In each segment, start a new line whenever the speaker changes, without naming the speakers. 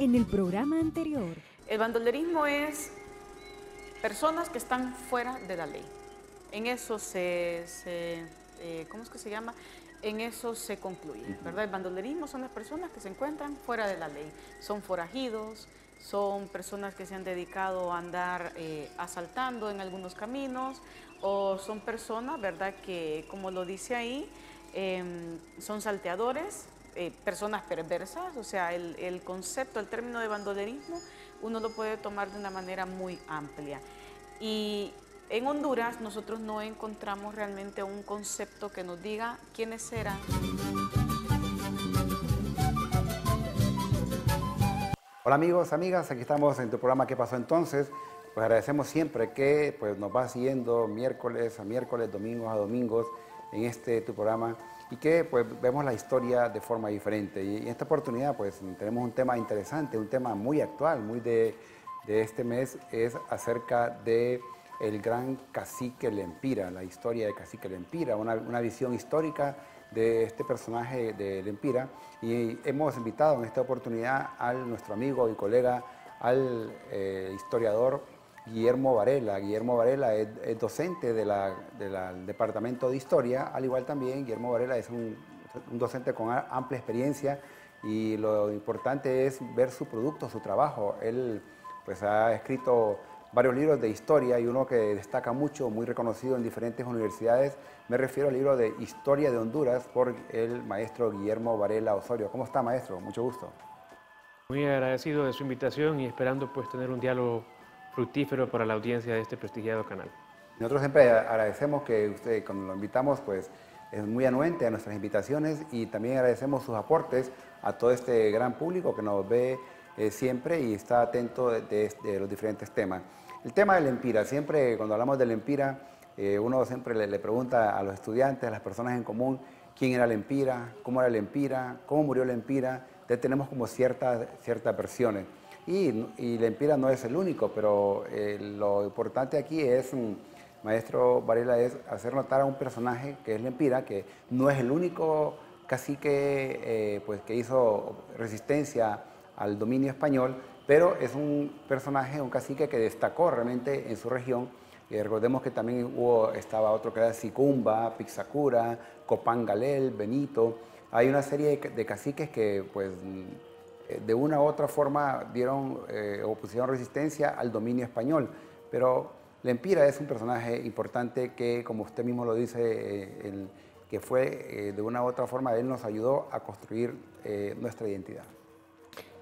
En el programa anterior.
El bandolerismo es personas que están fuera de la ley. En eso ¿cómo es que se llama? En eso se concluye, ¿verdad? El bandolerismo son las personas que se encuentran fuera de la ley. Son forajidos, son personas que se han dedicado a andar asaltando en algunos caminos, o son personas, ¿verdad?, que, como lo dice ahí, son salteadores, personas perversas. O sea, el concepto, el término de bandolerismo, uno lo puede tomar de una manera muy amplia. Y en Honduras nosotros no encontramos realmente un concepto que nos diga quiénes eran.
Hola amigos, amigas, aquí estamos en tu programa ¿Qué pasó entonces? Pues agradecemos siempre que nos vas siguiendo miércoles a miércoles, domingos a domingos en tu programa, y que pues vemos la historia de forma diferente. Y en esta oportunidad pues tenemos un tema interesante, un tema muy actual, muy de este mes, es acerca de el gran cacique Lempira, la historia de cacique Lempira, una visión histórica de este personaje de Lempira. Y hemos invitado en esta oportunidad a nuestro amigo y colega, al historiador Guillermo Varela. Guillermo Varela es docente del Departamento de Historia. Al igual también, Guillermo Varela es un docente con amplia experiencia, y lo importante es ver su producto, su trabajo. Él pues ha escrito varios libros de historia, y uno que destaca mucho, muy reconocido en diferentes universidades. Me refiero al libro de Historia de Honduras por el maestro Guillermo Varela Osorio. ¿Cómo está, maestro? Mucho gusto.
Muy agradecido de su invitación y esperando pues tener un diálogo fructífero para la audiencia de este prestigiado canal.
Nosotros siempre agradecemos que usted, cuando lo invitamos, pues es muy anuente a nuestras invitaciones, y también agradecemos sus aportes a todo este gran público que nos ve siempre y está atento de los diferentes temas. El tema del Lempira, siempre cuando hablamos del Lempira, uno siempre le pregunta a los estudiantes, a las personas en común, quién era Lempira, cómo era Lempira, cómo murió Lempira. Entonces tenemos como ciertas versiones. Y Lempira no es el único, pero lo importante aquí es, maestro Varela, es hacer notar a un personaje que es Lempira, que no es el único cacique pues, que hizo resistencia al dominio español, pero es un personaje, un cacique que destacó realmente en su región. Recordemos que también estaba otro que era Sicumba, Pixacura, Copán Galel, Benito. Hay una serie de caciques que pues, de una u otra forma dieron o pusieron resistencia al dominio español, pero Lempira es un personaje importante que, como usted mismo lo dice, que fue de una u otra forma, él nos ayudó a construir nuestra identidad.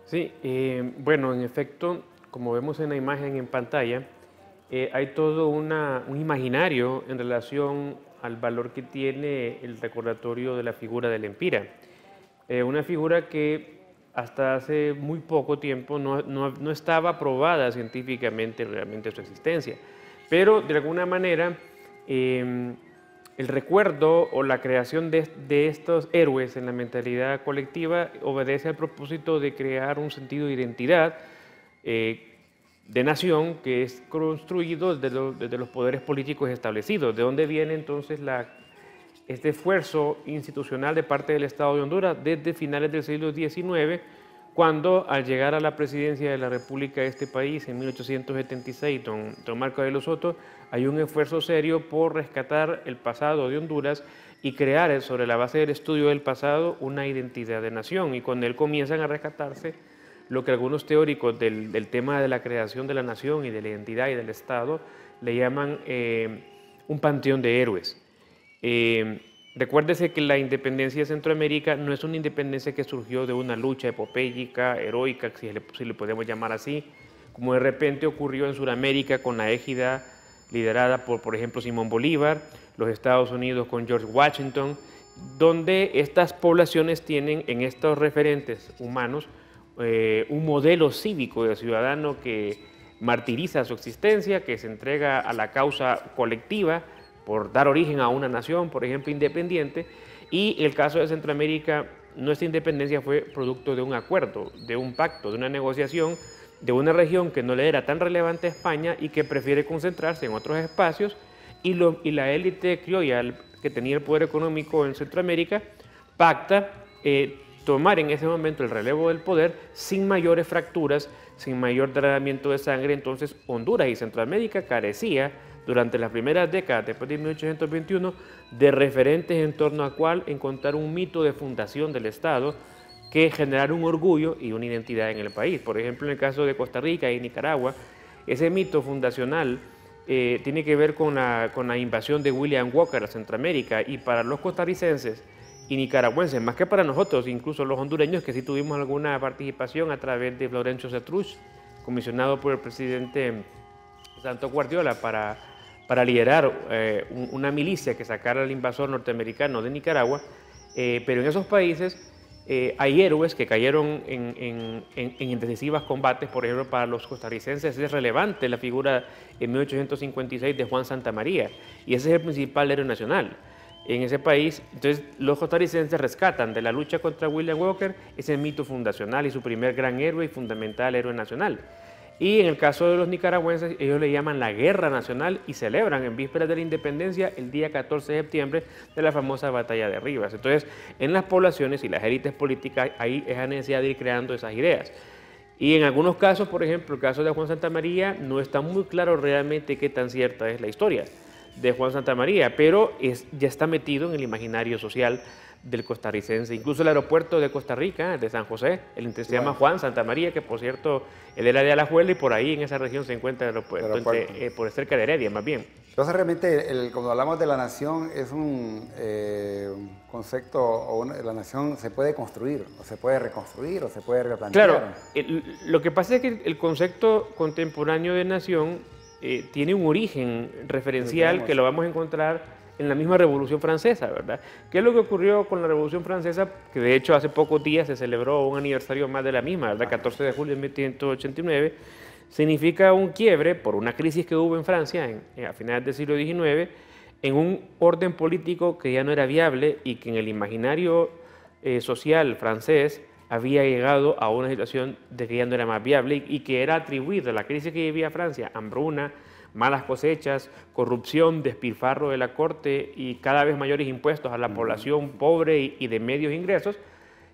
Sí, bueno, en efecto, como vemos en la imagen en pantalla, hay todo un imaginario en relación al valor que tiene el recordatorio de la figura de Lempira. Una figura que hasta hace muy poco tiempo no estaba probada científicamente realmente su existencia, pero de alguna manera el recuerdo o la creación de estos héroes en la mentalidad colectiva obedece al propósito de crear un sentido de identidad de nación que es construido desde los poderes políticos establecidos. ¿De dónde viene entonces este esfuerzo institucional de parte del Estado de Honduras desde finales del siglo XIX, cuando al llegar a la presidencia de la República de este país en 1876, don Marco de los Soto, hay un esfuerzo serio por rescatar el pasado de Honduras y crear sobre la base del estudio del pasado una identidad de nación, y con él comienzan a rescatarse lo que algunos teóricos del tema de la creación de la nación y de la identidad y del Estado le llaman un panteón de héroes. Recuérdese que la independencia de Centroamérica no es una independencia que surgió de una lucha epopéyica, heroica, si le podemos llamar así, como de repente ocurrió en Sudamérica con la égida liderada por ejemplo, Simón Bolívar, los Estados Unidos con George Washington, donde estas poblaciones tienen en estos referentes humanos un modelo cívico de ciudadano que martiriza su existencia, que se entrega a la causa colectiva por dar origen a una nación, por ejemplo, independiente. Y el caso de Centroamérica, nuestra independencia fue producto de un acuerdo, de un pacto, de una negociación, de una región que no le era tan relevante a España y que prefiere concentrarse en otros espacios, y la élite criolla que tenía el poder económico en Centroamérica pacta tomar en ese momento el relevo del poder sin mayores fracturas, sin mayor derramamiento de sangre. Entonces Honduras y Centroamérica carecía durante las primeras décadas después de 1821 de referentes en torno a cuál encontrar un mito de fundación del Estado que generara un orgullo y una identidad en el país. Por ejemplo, en el caso de Costa Rica y Nicaragua, ese mito fundacional tiene que ver con la invasión de William Walker a Centroamérica, y para los costarricenses y nicaragüenses, más que para nosotros, incluso los hondureños, que sí tuvimos alguna participación a través de Florencio Cetruch, comisionado por el presidente Santos Guardiola para liderar una milicia que sacara al invasor norteamericano de Nicaragua, pero en esos países hay héroes que cayeron en decisivos combates. Por ejemplo, para los costarricenses es relevante la figura en 1856 de Juan Santamaría, y ese es el principal héroe nacional en ese país. Entonces los costarricenses rescatan de la lucha contra William Walker ese mito fundacional y su primer gran héroe y fundamental héroe nacional. Y en el caso de los nicaragüenses, ellos le llaman la Guerra Nacional y celebran en vísperas de la independencia el día 14 de septiembre de la famosa Batalla de Rivas. Entonces, en las poblaciones y las élites políticas hay esa necesidad de ir creando esas ideas. Y en algunos casos, por ejemplo, el caso de Juan Santamaría, no está muy claro realmente qué tan cierta es la historia de Juan Santamaría, pero ya está metido en el imaginario social del costarricense. Incluso el aeropuerto de Costa Rica, de San José, se llama Juan Santamaría, que por cierto, él era de Alajuela, y por ahí en esa región se encuentra el aeropuerto, por cerca de Heredia más bien.
Entonces realmente cuando hablamos de la nación es un concepto, la nación se puede construir, o se puede reconstruir, o se puede replantear.
Claro, lo que pasa es que el concepto contemporáneo de nación tiene un origen referencial que lo vamos a encontrar en la misma Revolución Francesa, ¿verdad? ¿Qué es lo que ocurrió con la Revolución Francesa? Que de hecho hace pocos días se celebró un aniversario más de la misma, ¿verdad? 14 de julio de 1789. Significa un quiebre por una crisis que hubo en Francia a finales del siglo XIX, en un orden político que ya no era viable y que en el imaginario social francés había llegado a una situación de que ya no era más viable, y que era atribuir a la crisis que vivía Francia, hambruna, malas cosechas, corrupción, despilfarro de la corte y cada vez mayores impuestos a la población pobre y de medios ingresos,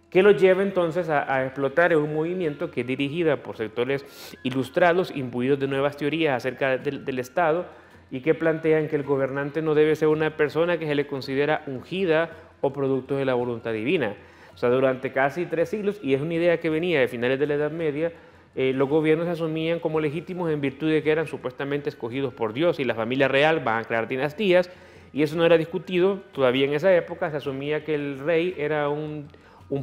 que lo lleva entonces a explotar en un movimiento que es dirigida por sectores ilustrados, imbuidos de nuevas teorías acerca del Estado, y que plantean que el gobernante no debe ser una persona que se le considera ungida o producto de la voluntad divina. O sea, durante casi 3 siglos, y es una idea que venía de finales de la Edad Media, los gobiernos se asumían como legítimos en virtud de que eran supuestamente escogidos por Dios, y la familia real van a crear dinastías, y eso no era discutido. Todavía en esa época se asumía que el rey era un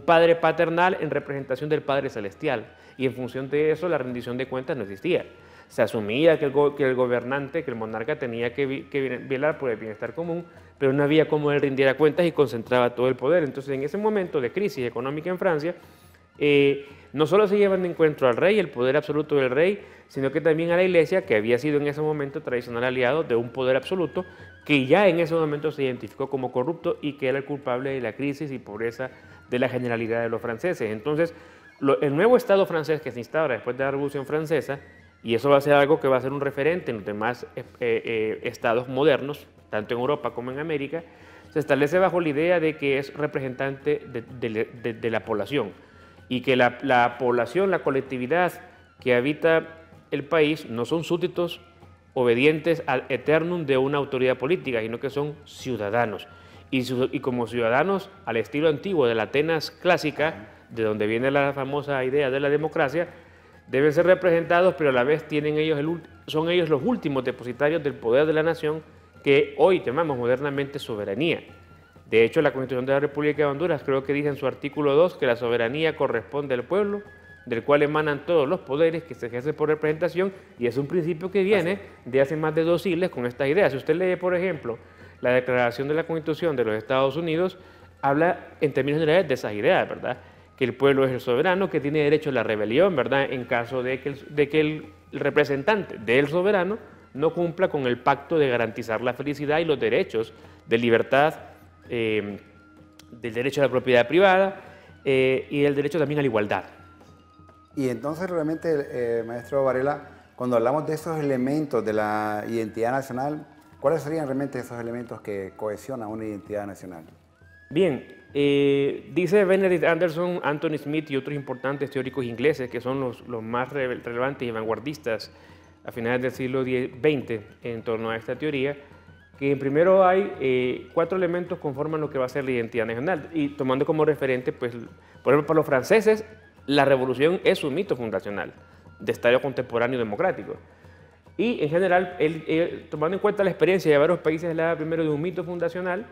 padre paternal en representación del Padre Celestial, y en función de eso la rendición de cuentas no existía. Se asumía que el gobernante, que el monarca tenía que velar por el bienestar común, pero no había cómo él rindiera cuentas y concentraba todo el poder. Entonces, en ese momento de crisis económica en Francia, no solo se llevan de encuentro al rey, el poder absoluto del rey, sino que también a la Iglesia, que había sido en ese momento tradicional aliado de un poder absoluto, que ya en ese momento se identificó como corrupto y que era el culpable de la crisis y pobreza de la generalidad de los franceses. Entonces, el nuevo Estado francés que se instaura después de la Revolución Francesa, y eso va a ser algo que va a ser un referente en los demás estados modernos, tanto en Europa como en América, se establece bajo la idea de que es representante de la población, y que la población, la colectividad que habita el país, no son súbditos obedientes ad eternum de una autoridad política, sino que son ciudadanos. Y como ciudadanos, al estilo antiguo de la Atenas clásica, de donde viene la famosa idea de la democracia, deben ser representados, pero a la vez son ellos los últimos depositarios del poder de la nación, que hoy llamamos modernamente soberanía. De hecho, la Constitución de la República de Honduras creo que dice en su artículo 2 que la soberanía corresponde al pueblo, del cual emanan todos los poderes que se ejercen por representación, y es un principio que viene de hace más de 2 siglos con esta idea. Si usted lee, por ejemplo, la Declaración de la Constitución de los Estados Unidos, habla en términos generales de esas ideas, ¿verdad? Que el pueblo es el soberano, que tiene derecho a la rebelión, ¿verdad? En caso de que el representante del soberano no cumpla con el pacto de garantizar la felicidad y los derechos de libertad, del derecho a la propiedad privada y del derecho también a la igualdad.
Y entonces realmente, maestro Varela, cuando hablamos de esos elementos de la identidad nacional, ¿cuáles serían realmente esos elementos que cohesionan una identidad nacional?
Bien, dice Benedict Anderson, Anthony Smith y otros importantes teóricos ingleses que son los más relevantes y vanguardistas a finales del siglo XX en torno a esta teoría, que primero hay 4 elementos que conforman lo que va a ser la identidad nacional, y tomando como referente, pues, por ejemplo, para los franceses, la revolución es un mito fundacional de Estado contemporáneo democrático. Y en general, tomando en cuenta la experiencia de varios países, la primero de un mito fundacional,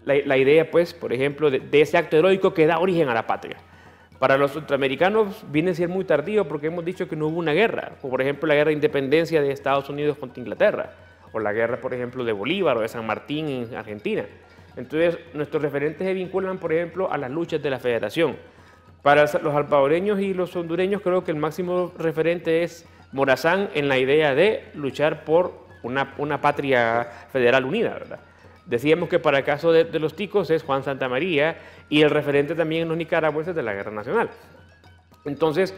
la idea, pues, por ejemplo, de ese acto heroico que da origen a la patria. Para los centroamericanos viene a ser muy tardío porque hemos dicho que no hubo una guerra, como por ejemplo la guerra de independencia de Estados Unidos contra Inglaterra, o la guerra, por ejemplo, de Bolívar o de San Martín en Argentina. Entonces, nuestros referentes se vinculan, por ejemplo, a las luchas de la Federación. Para los salvadoreños y los hondureños, creo que el máximo referente es Morazán en la idea de luchar por una patria federal unida, ¿verdad? Decíamos que para el caso de los ticos es Juan Santamaría, y el referente también en los nicaragüenses de la Guerra Nacional. Entonces,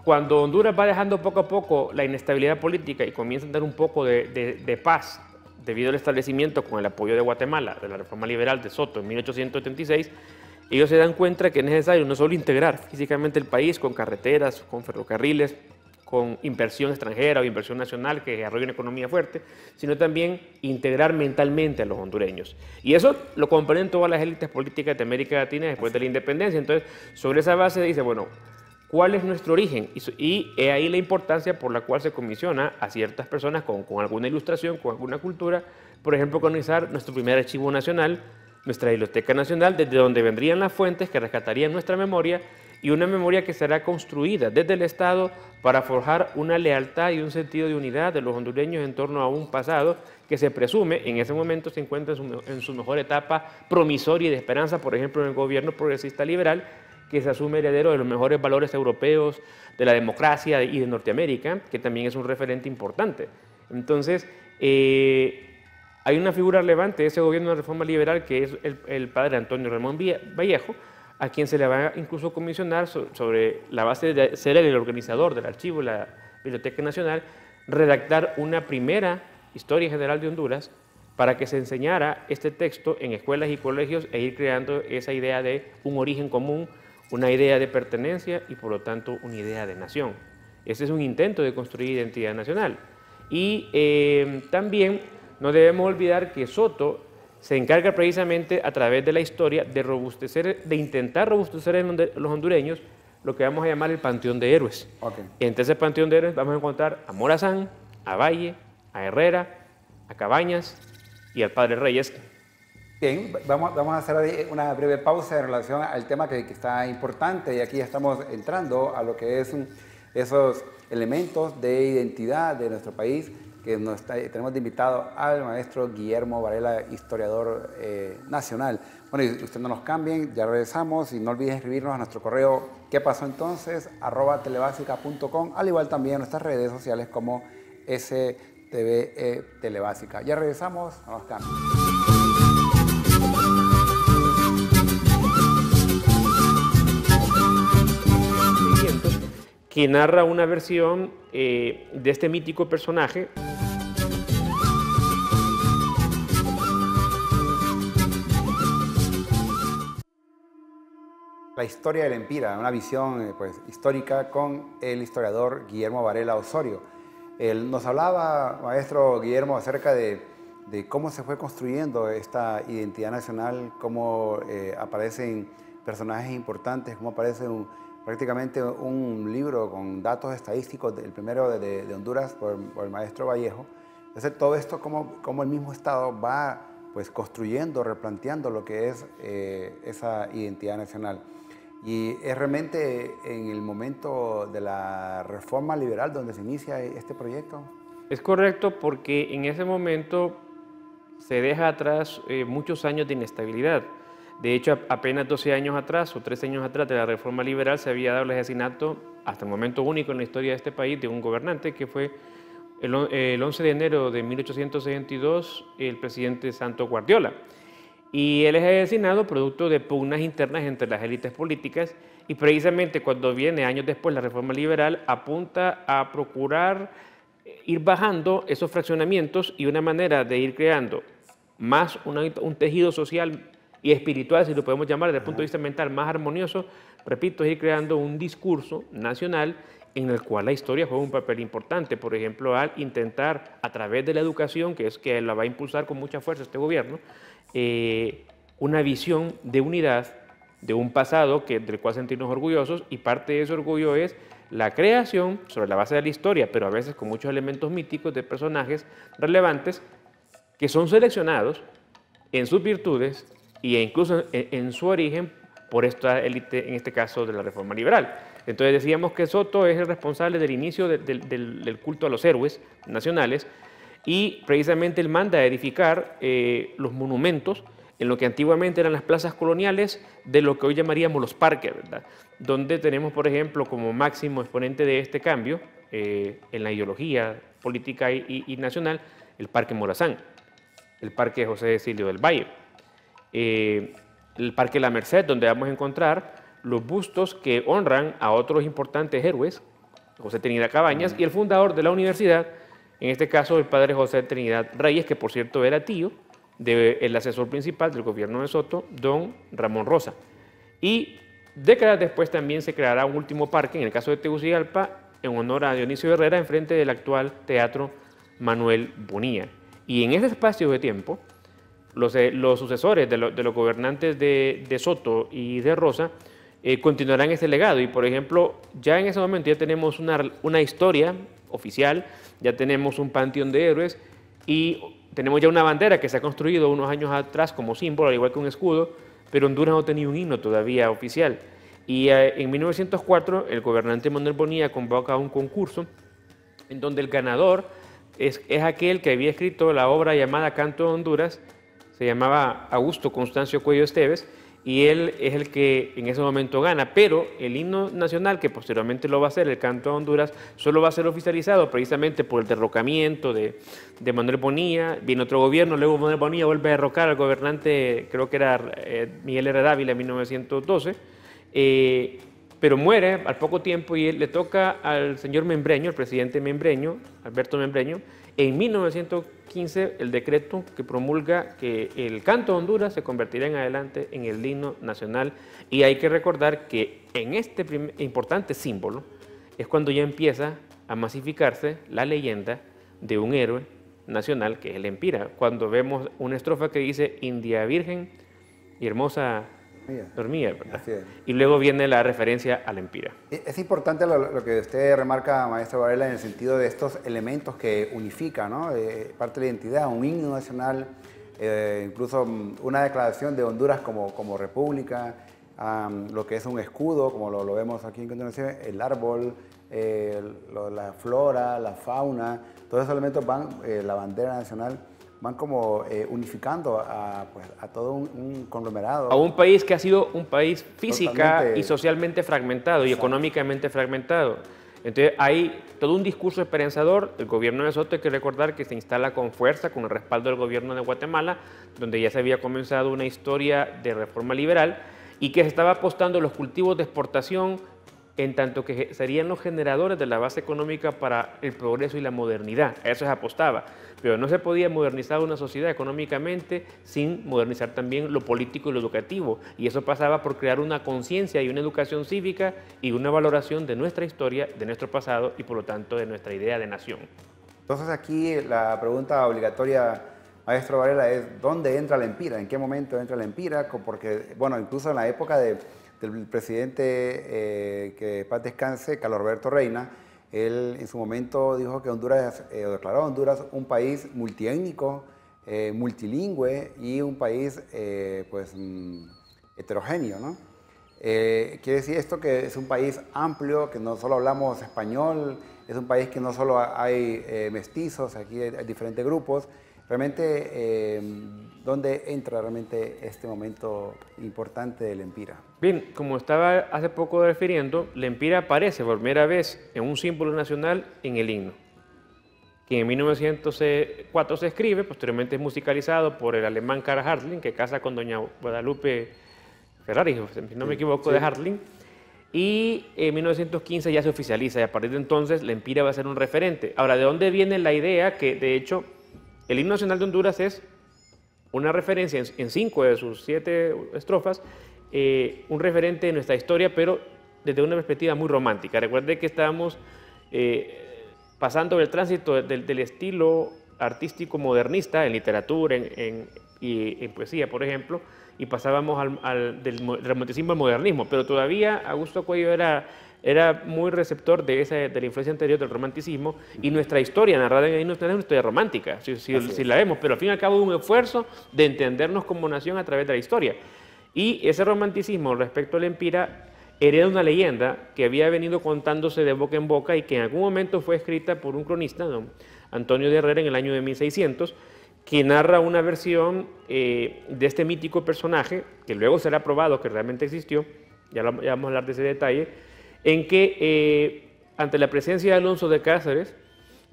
cuando Honduras va dejando poco a poco la inestabilidad política y comienza a dar un poco de paz debido al establecimiento con el apoyo de Guatemala de la reforma liberal de Soto en 1876, ellos se dan cuenta que es necesario no solo integrar físicamente el país con carreteras, con ferrocarriles, con inversión extranjera o inversión nacional que desarrolle una economía fuerte, sino también integrar mentalmente a los hondureños. Y eso lo comprenden todas las élites políticas de América Latina después de la independencia. Entonces, sobre esa base dice, bueno, ¿cuál es nuestro origen? Y es ahí la importancia por la cual se comisiona a ciertas personas con alguna ilustración, con alguna cultura, por ejemplo, colonizar nuestro primer archivo nacional, nuestra Biblioteca Nacional, desde donde vendrían las fuentes que rescatarían nuestra memoria, y una memoria que será construida desde el Estado para forjar una lealtad y un sentido de unidad de los hondureños en torno a un pasado que se presume en ese momento se encuentra en su mejor etapa promisoria y de esperanza, por ejemplo, en el gobierno progresista liberal, que se asume heredero de los mejores valores europeos, de la democracia y de Norteamérica, que también es un referente importante. Entonces, hay una figura relevante de ese gobierno de reforma liberal que es el padre Antonio Ramón Vallejo, a quien se le va a incluso comisionar sobre la base de ser el organizador del archivo de la Biblioteca Nacional, redactar una primera historia general de Honduras para que se enseñara este texto en escuelas y colegios e ir creando esa idea de un origen común, una idea de pertenencia y por lo tanto una idea de nación. Ese es un intento de construir identidad nacional. Y también no debemos olvidar que Soto se encarga precisamente a través de la historia de robustecer, de intentar robustecer en los hondureños lo que vamos a llamar el Panteón de Héroes. Okay. Entre ese Panteón de Héroes vamos a encontrar a Morazán, a Valle, a Herrera, a Cabañas y al Padre Reyes.
Bien, vamos a hacer una breve pausa en relación al tema que está importante, y aquí estamos entrando a lo que es esos elementos de identidad de nuestro país, que tenemos de invitado al maestro Guillermo Varela, historiador nacional. Bueno, y usted no nos cambien, ya regresamos, y no olviden escribirnos a nuestro correo ¿qué pasó entonces? @telebasica.com, al igual también en nuestras redes sociales como STVE Telebásica. Ya regresamos, no nos cambien.
Que narra una versión de este mítico personaje.
La historia del Empira, una visión pues, histórica con el historiador Guillermo Varela Osorio. Él nos hablaba, maestro Guillermo, acerca de cómo se fue construyendo esta identidad nacional, cómo aparecen personajes importantes, cómo aparece prácticamente un libro con datos estadísticos, el primero de Honduras por el maestro Vallejo. Entonces, todo esto, cómo el mismo Estado va pues, construyendo, replanteando lo que es esa identidad nacional. Y es realmente en el momento de la reforma liberal donde se inicia este proyecto.
Es correcto, porque en ese momento se deja atrás muchos años de inestabilidad. De hecho, apenas 12 años atrás o 13 años atrás de la reforma liberal se había dado el asesinato, hasta el momento único en la historia de este país, de un gobernante que fue el 11 de enero de 1862 el presidente Santos Guardiola. Y él es asesinado producto de pugnas internas entre las élites políticas, y precisamente cuando viene años después la reforma liberal apunta a procurar ir bajando esos fraccionamientos y una manera de ir creando más un tejido social y espiritual, si lo podemos llamar desde el punto de vista mental, más armonioso, repito, es ir creando un discurso nacional en el cual la historia juega un papel importante. Por ejemplo, al intentar, a través de la educación, que es que la va a impulsar con mucha fuerza este gobierno, una visión de unidad, de un pasado del cual sentirnos orgullosos, y parte de ese orgullo es la creación sobre la base de la historia, pero a veces con muchos elementos míticos de personajes relevantes que son seleccionados en sus virtudes e incluso en su origen por esta élite, en este caso de la reforma liberal. Entonces decíamos que Soto es el responsable del inicio del culto a los héroes nacionales, y precisamente él manda a edificar los monumentos en lo que antiguamente eran las plazas coloniales de lo que hoy llamaríamos los parques, ¿verdad? Donde tenemos, por ejemplo, como máximo exponente de este cambio en la ideología política y nacional, el Parque Morazán, el Parque José Cecilio del Valle, el Parque La Merced, donde vamos a encontrar los bustos que honran a otros importantes héroes, José Trinidad Cabañas, y el fundador de la universidad, en este caso el padre José Trinidad Reyes, que por cierto era tío del asesor principal del gobierno de Soto, don Ramón Rosa. Y décadas después también se creará un último parque, en el caso de Tegucigalpa, en honor a Dionisio Herrera, enfrente del actual Teatro Manuel Bonilla. Y en ese espacio de tiempo, los sucesores de los gobernantes de Soto y de Rosa continuarán ese legado. Y por ejemplo, ya en ese momento ya tenemos una historia oficial, ya tenemos un panteón de héroes y tenemos ya una bandera que se ha construido unos años atrás como símbolo, al igual que un escudo, pero Honduras no tenía un himno todavía oficial. Y en 1904 el gobernante Manuel Bonilla convoca un concurso en donde el ganador es aquel que había escrito la obra llamada Canto de Honduras, se llamaba Augusto Constancio Cuello Esteves, y él es el que en ese momento gana, pero el himno nacional, que posteriormente lo va a hacer, el Canto de Honduras, solo va a ser oficializado precisamente por el derrocamiento de Manuel Bonilla. Viene otro gobierno, luego Manuel Bonilla vuelve a derrocar al gobernante, creo que era Miguel R. Dávila en 1912, pero muere al poco tiempo y le toca al señor Membreño, el presidente Membreño, Alberto Membreño, en 1915 el decreto que promulga que el Canto de Honduras se convertirá en adelante en el himno nacional. Y hay que recordar que en este importante símbolo es cuando ya empieza a masificarse la leyenda de un héroe nacional que es el Empira, cuando vemos una estrofa que dice India Virgen y hermosa dormía, ¿verdad? Y luego viene la referencia al Empira.
Es importante lo que usted remarca, maestro Varela, en el sentido de estos elementos que unifican, ¿no? Parte de la identidad, un himno nacional, incluso una declaración de Honduras como república, lo que es un escudo, como lo vemos aquí en continuación, el árbol, la flora, la fauna, todos esos elementos van, la bandera nacional, van como unificando a todo un conglomerado.
A un país que ha sido un país física y socialmente fragmentado y económicamente fragmentado. Entonces hay todo un discurso esperanzador. El gobierno de Soto, hay que recordar que se instala con fuerza, con el respaldo del gobierno de Guatemala, donde ya se había comenzado una historia de reforma liberal y que se estaba apostando a los cultivos de exportación, en tanto que serían los generadores de la base económica para el progreso y la modernidad. A eso se apostaba. Pero no se podía modernizar una sociedad económicamente sin modernizar también lo político y lo educativo. Y eso pasaba por crear una conciencia y una educación cívica y una valoración de nuestra historia, de nuestro pasado y por lo tanto de nuestra idea de nación.
Entonces aquí la pregunta obligatoria, maestro Varela, es ¿dónde entra la Empira? ¿En qué momento entra la Empira? Porque, bueno, incluso en la época del presidente que paz descanse, Carlos Roberto Reina, él en su momento dijo que Honduras, declaró a Honduras un país multiétnico, multilingüe y un país heterogéneo, ¿no? Quiere decir esto que es un país amplio, que no solo hablamos español, es un país que no solo hay mestizos, aquí hay diferentes grupos. Realmente, ¿dónde entra realmente este momento importante del Empira?
Bien, como estaba hace poco refiriendo, el Empira aparece por primera vez en un símbolo nacional en el himno, que en 1904 se escribe, posteriormente es musicalizado por el alemán Karl Hartling, que casa con doña Guadalupe Ferrari, si no me equivoco, de Hartling, y en 1915 ya se oficializa, y a partir de entonces el Empira va a ser un referente. Ahora, ¿de dónde viene la idea que, de hecho, el himno nacional de Honduras es una referencia en 5 de sus 7 estrofas, un referente de nuestra historia, pero desde una perspectiva muy romántica. Recuerde que estábamos pasando el tránsito del estilo artístico modernista en literatura y en poesía, por ejemplo, y pasábamos del romanticismo al modernismo, pero todavía Augusto Cuello era muy receptor de la influencia anterior del romanticismo, y nuestra historia narrada en ahí no es una historia romántica, si la vemos, pero al fin y al cabo un esfuerzo de entendernos como nación a través de la historia. Y ese romanticismo respecto al empira hereda una leyenda que había venido contándose de boca en boca y que en algún momento fue escrita por un cronista, don Antonio de Herrera, en el año de 1600, que narra una versión de este mítico personaje, que luego será probado que realmente existió, ya vamos a hablar de ese detalle, en que ante la presencia de Alonso de Cáceres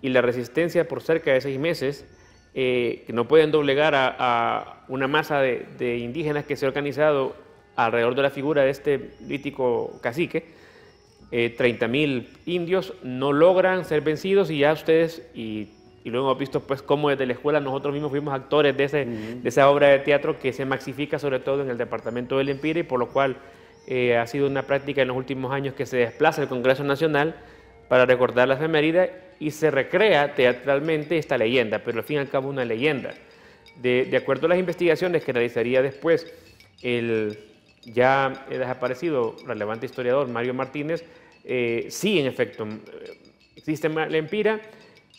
y la resistencia por cerca de 6 meses, que no pueden doblegar a una masa de indígenas que se ha organizado alrededor de la figura de este mítico cacique, 30.000 indios no logran ser vencidos, y ya ustedes, y luego hemos visto pues cómo desde la escuela nosotros mismos fuimos actores de esa obra de teatro que se maxifica sobre todo en el departamento del Empira, y por lo cual ha sido una práctica en los últimos años que se desplaza el Congreso Nacional para recordar las efemérides y se recrea teatralmente esta leyenda, pero al fin y al cabo una leyenda. De acuerdo a las investigaciones que realizaría después el ya desaparecido relevante historiador Mario Martínez, sí, en efecto, existe la empira,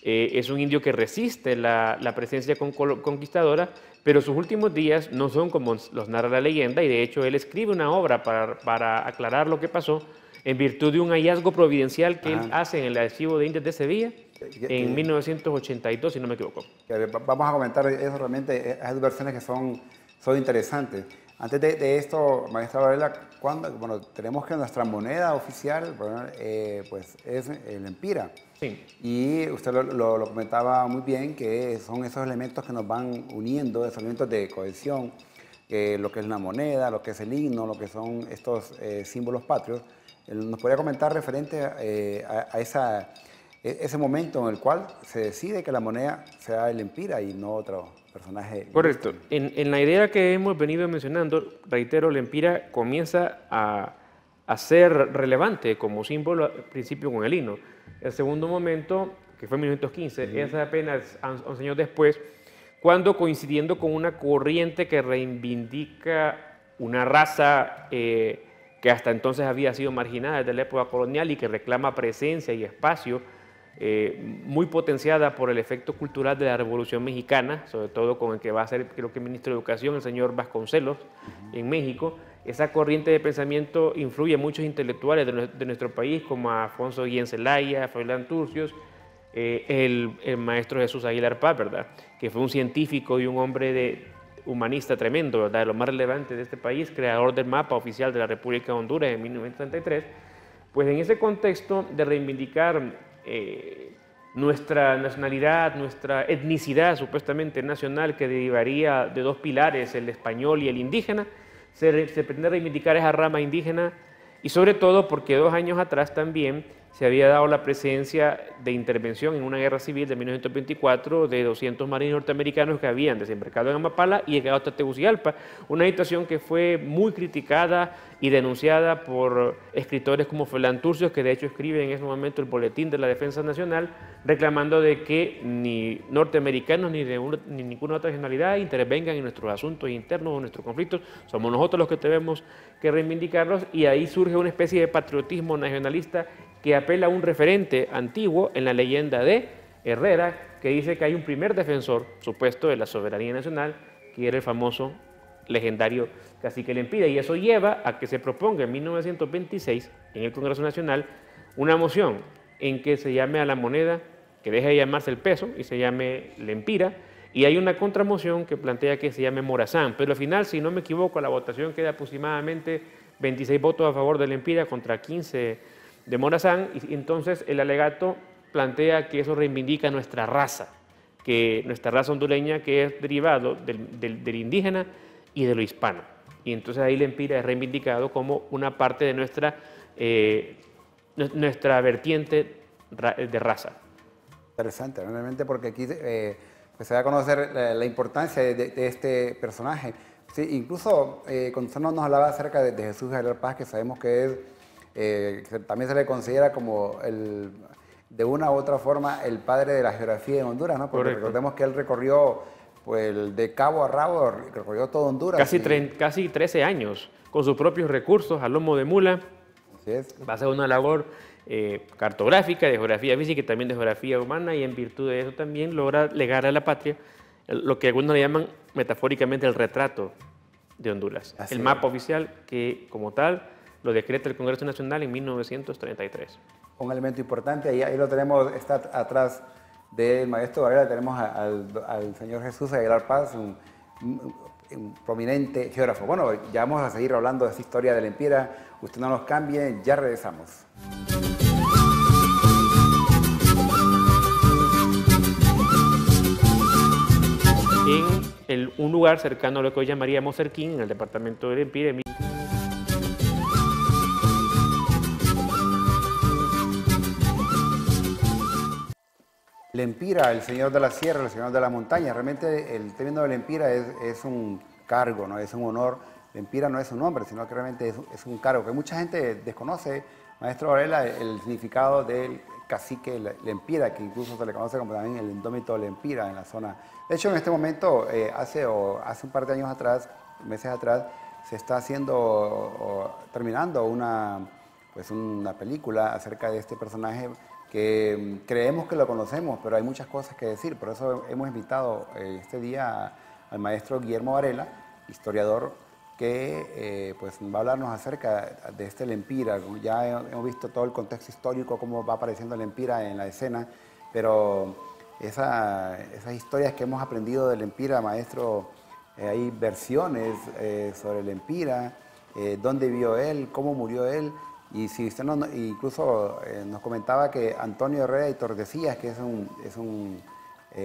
es un indio que resiste la presencia conquistadora, pero sus últimos días no son como los narra la leyenda, y de hecho él escribe una obra para aclarar lo que pasó en virtud de un hallazgo providencial que él hace en el archivo de indios de Sevilla en 1982, si no me equivoco.
Vamos a comentar eso realmente, esas versiones que son interesantes. Antes de esto, maestra Varela, bueno, tenemos que nuestra moneda oficial pues es el empira.
Sí.
Y usted lo comentaba muy bien, que son esos elementos que nos van uniendo, esos elementos de cohesión, lo que es la moneda, lo que es el himno, lo que son estos símbolos patrios. ¿Nos podría comentar referente a ese momento en el cual se decide que la moneda sea el empira y no otro personaje?
Correcto. En la idea que hemos venido mencionando, reitero, el empira comienza a ser relevante como símbolo al principio con el himno. El segundo momento, que fue en 1915, es apenas 11 años después, cuando, coincidiendo con una corriente que reivindica una raza que hasta entonces había sido marginada desde la época colonial y que reclama presencia y espacio, muy potenciada por el efecto cultural de la Revolución Mexicana, sobre todo con el que va a ser, creo que, ministro de Educación, el señor Vasconcelos, en México. Esa corriente de pensamiento influye a muchos intelectuales de nuestro país, como a Afonso Guillén Zelaya, Froilán Turcios, el maestro Jesús Aguilar Paz, ¿verdad?, que fue un científico y un hombre humanista tremendo, ¿verdad?, de lo más relevante de este país, creador del mapa oficial de la República de Honduras en 1933. Pues en ese contexto de reivindicar nuestra nacionalidad, nuestra etnicidad supuestamente nacional, que derivaría de 2 pilares, el español y el indígena, se pretende reivindicar esa rama indígena, y sobre todo porque 2 años atrás también se había dado la presencia de intervención en una guerra civil de 1924 de 200 marines norteamericanos que habían desembarcado en Amapala y llegado hasta Tegucigalpa, una situación que fue muy criticada y denunciada por escritores como Froilán Turcios, que de hecho escribe en ese momento el Boletín de la Defensa Nacional, reclamando de que ni norteamericanos ni ninguna otra nacionalidad intervengan en nuestros asuntos internos o nuestros conflictos, somos nosotros los que tenemos que reivindicarlos, y ahí surge una especie de patriotismo nacionalista que apela a un referente antiguo en la leyenda de Herrera, que dice que hay un primer defensor supuesto de la soberanía nacional, que era el famoso legendario cacique Lempira, y eso lleva a que se proponga en 1926 en el Congreso Nacional una moción en que se llame a la moneda, que deje de llamarse el peso y se llame Lempira, y hay una contramoción que plantea que se llame Morazán, pero al final, si no me equivoco, la votación queda aproximadamente 26 votos a favor de Lempira contra 15 de Morazán, y entonces el alegato plantea que eso reivindica nuestra raza, que nuestra raza hondureña, que es derivado del indígena y de lo hispano. Y entonces ahí Lempira es reivindicado como una parte de nuestra vertiente de raza.
Interesante, realmente, porque aquí pues se da a conocer la importancia de este personaje. Sí, incluso cuando usted nos hablaba acerca de Jesús Aguilar Paz, que sabemos que es, también se le considera como de una u otra forma el padre de la geografía en Honduras, ¿no? Porque
Correcto.
recordemos que él recorrió pues, de cabo a rabo, recorrió todo Honduras.
Casi 13 años, con sus propios recursos, a lomo de mula.
Así es.
Va a ser una labor cartográfica, de geografía física y también de geografía humana, y en virtud de eso también logra legar a la patria lo que algunos le llaman metafóricamente el retrato de Honduras.
Así
el
es.
mapa oficial que, como tal, lo decreta el Congreso Nacional en 1933.
Un elemento importante, ahí lo tenemos, está atrás del maestro Varela, tenemos al señor Jesús Aguilar Paz, un prominente geógrafo. Bueno, ya vamos a seguir hablando de esta historia de Lempira. Usted no nos cambie, ya regresamos.
En un lugar cercano a lo que hoy llamaríamos Cerquín, en el departamento de Lempira.
Lempira, el señor de la sierra, el señor de la montaña. Realmente el término de Lempira es un cargo, ¿no? Es un honor. Lempira no es un nombre, sino que realmente es un cargo que mucha gente desconoce. Maestro Varela, el significado del cacique Lempira, que incluso se le conoce como también el indómito Lempira en la zona. De hecho, en este momento, hace un par de años atrás, meses atrás, se está terminando una película acerca de este personaje que creemos que lo conocemos, pero hay muchas cosas que decir. Por eso hemos invitado este día al maestro Guillermo Varela, historiador, que pues va a hablarnos acerca de este Lempira. Ya hemos visto todo el contexto histórico, cómo va apareciendo Lempira en la escena, pero esas historias que hemos aprendido de Lempira, maestro, hay versiones sobre Lempira, dónde vivió él, cómo murió él. Y si usted incluso nos comentaba que Antonio Herrera y Tordesillas, que es un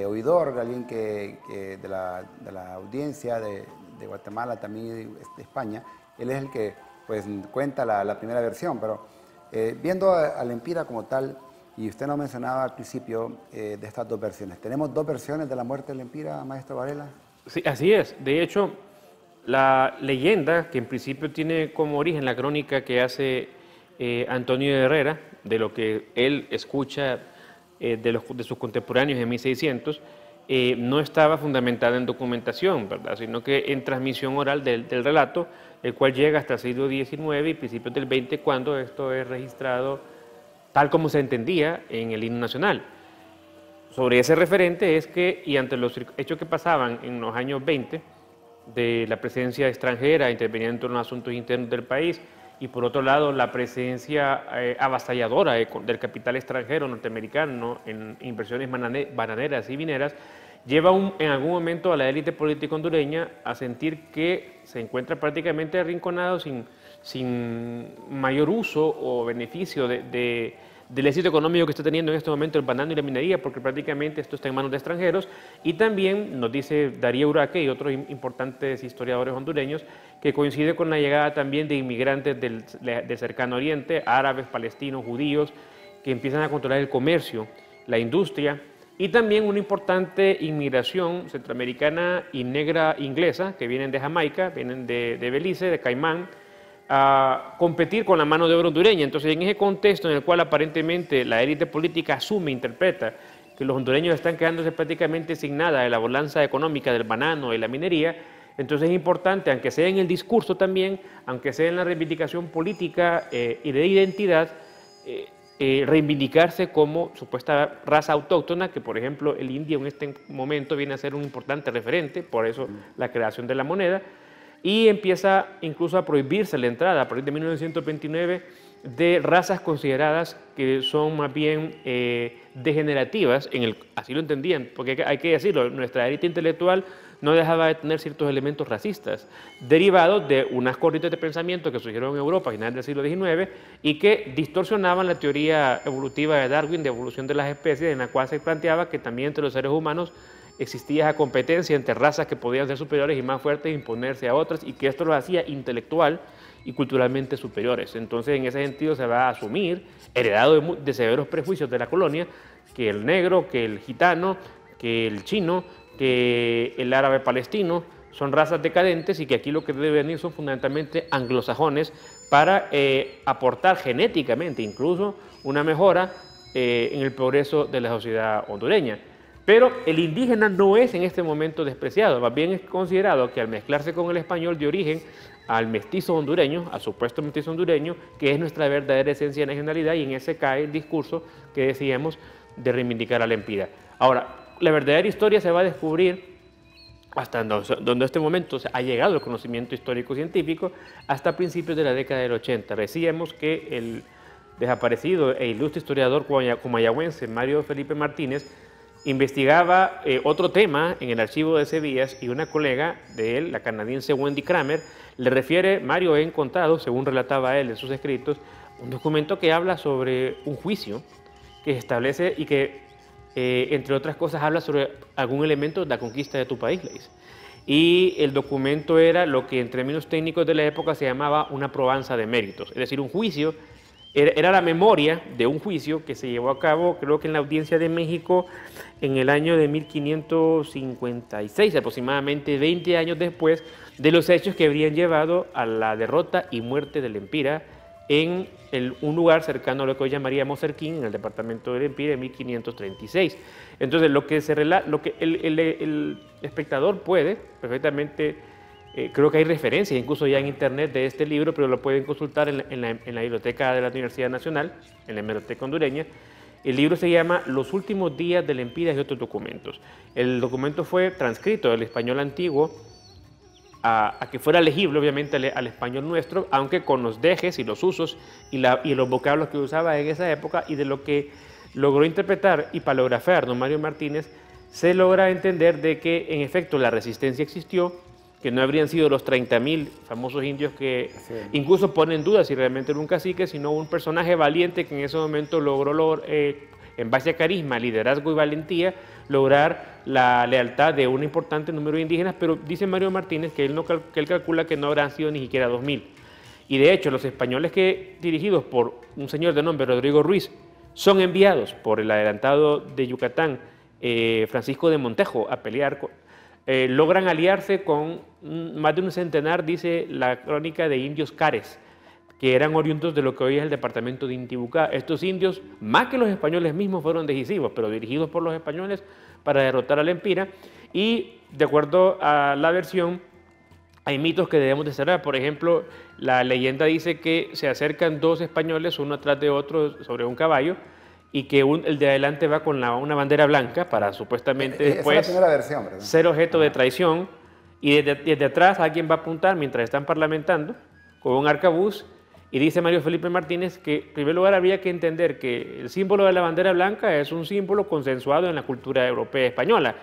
oidor, alguien que de la audiencia de Guatemala, también de España, él es el que pues, cuenta la primera versión. Pero viendo a Lempira como tal, y usted nos mencionaba al principio de estas dos versiones, ¿tenemos dos versiones de la muerte de Lempira, maestro Varela?
Sí, así es. De hecho, la leyenda, que en principio tiene como origen la crónica que hace Antonio Herrera, de lo que él escucha de sus contemporáneos en 1600, no estaba fundamentada en documentación, ¿verdad? Sino que en transmisión oral del relato, el cual llega hasta el siglo XIX y principios del XX, cuando esto es registrado tal como se entendía en el himno nacional. Sobre ese referente es que, y ante los hechos que pasaban en los años 20, de la presencia extranjera interviniendo en torno a asuntos internos del país, y por otro lado la presencia avasalladora del capital extranjero norteamericano en inversiones bananeras y mineras, lleva en algún momento a la élite política hondureña a sentir que se encuentra prácticamente arrinconado sin mayor uso o beneficio del éxito económico que está teniendo en este momento el banano y la minería, porque prácticamente esto está en manos de extranjeros. Y también nos dice Darío Uraque y otros importantes historiadores hondureños que coincide con la llegada también de inmigrantes del cercano oriente, árabes, palestinos, judíos, que empiezan a controlar el comercio, la industria, y también una importante inmigración centroamericana y negra inglesa, que vienen de Jamaica, vienen de Belice, de Caimán, a competir con la mano de obra hondureña. Entonces, en ese contexto en el cual aparentemente la élite política asume, interpreta que los hondureños están quedándose prácticamente sin nada de la bonanza económica del banano y la minería, entonces es importante, aunque sea en el discurso también, aunque sea en la reivindicación política y de identidad, reivindicarse como supuesta raza autóctona, que por ejemplo el indio en este momento viene a ser un importante referente, por eso la creación de la moneda, y empieza incluso a prohibirse la entrada a partir de 1929 de razas consideradas que son más bien degenerativas, así lo entendían, porque hay que decirlo, nuestra élite intelectual no dejaba de tener ciertos elementos racistas, derivados de unas corrientes de pensamiento que surgieron en Europa a finales del siglo XIX y que distorsionaban la teoría evolutiva de Darwin de evolución de las especies, en la cual se planteaba que también entre los seres humanos existía esa competencia entre razas que podían ser superiores y más fuertes e imponerse a otras, y que esto los hacía intelectual y culturalmente superiores. Entonces, en ese sentido se va a asumir, heredado de severos prejuicios de la colonia, que el negro, que el gitano, que el chino, que el árabe palestino son razas decadentes y que aquí lo que debe venir son fundamentalmente anglosajones para aportar genéticamente incluso una mejora en el progreso de la sociedad hondureña. Pero el indígena no es en este momento despreciado, más bien es considerado que al mezclarse con el español de origen al mestizo hondureño, al supuesto mestizo hondureño, que es nuestra verdadera esencia de nacionalidad, y en ese cae el discurso que decíamos de reivindicar a la Lempira. Ahora, la verdadera historia se va a descubrir hasta donde este momento ha llegado el conocimiento histórico-científico, hasta principios de la década del 80. Decíamos que el desaparecido e ilustre historiador comayagüense Mario Felipe Martínez investigaba otro tema en el archivo de Sevillas, y una colega de él, la canadiense Wendy Kramer, le refiere: Mario, he encontrado, según relataba él en sus escritos, un documento que habla sobre un juicio que establece y que, entre otras cosas, habla sobre algún elemento de la conquista de tu país, le dice. Y el documento era lo que en términos técnicos de la época se llamaba una probanza de méritos, es decir, un juicio. Era la memoria de un juicio que se llevó a cabo, creo que en la Audiencia de México, en el año de 1556, aproximadamente 20 años después de los hechos que habrían llevado a la derrota y muerte del Lempira en un lugar cercano a lo que hoy llamaríamos Cerquín, en el departamento del Lempira, en 1536. Entonces, lo que el espectador puede perfectamente... creo que hay referencias incluso ya en internet de este libro, pero lo pueden consultar en la biblioteca de la Universidad Nacional, en la hemeroteca hondureña. El libro se llama Los últimos días de Lempira y otros documentos. El documento fue transcrito del español antiguo a que fuera legible, obviamente, al español nuestro, aunque con los dejes y los usos y los vocablos que usaba en esa época, y de lo que logró interpretar y paleografar don Mario Martínez, se logra entender de que en efecto la resistencia existió, que no habrían sido los 30.000 famosos indios que incluso ponen en duda si realmente era un cacique, sino un personaje valiente que en ese momento logró, en base a carisma, liderazgo y valentía, lograr la lealtad de un importante número de indígenas. Pero dice Mario Martínez que él calcula que no habrán sido ni siquiera 2.000. Y de hecho, los españoles dirigidos por un señor de nombre Rodrigo Ruiz, son enviados por el adelantado de Yucatán, Francisco de Montejo, a pelear logran aliarse con más de un centenar, dice la crónica, de indios cares, que eran oriundos de lo que hoy es el departamento de Intibucá. Estos indios, más que los españoles mismos, fueron decisivos, pero dirigidos por los españoles para derrotar a Lempira. Y de acuerdo a la versión, hay mitos que debemos de cerrar. Por ejemplo, la leyenda dice que se acercan dos españoles uno atrás de otro sobre un caballo, y que el de adelante va con una bandera blanca para supuestamente después
es la versión, ¿verdad?,
ser objeto de traición, y desde atrás alguien va a apuntar mientras están parlamentando con un arcabuz. Y dice Mario Felipe Martínez que en primer lugar habría que entender que el símbolo de la bandera blanca es un símbolo consensuado en la cultura europea española.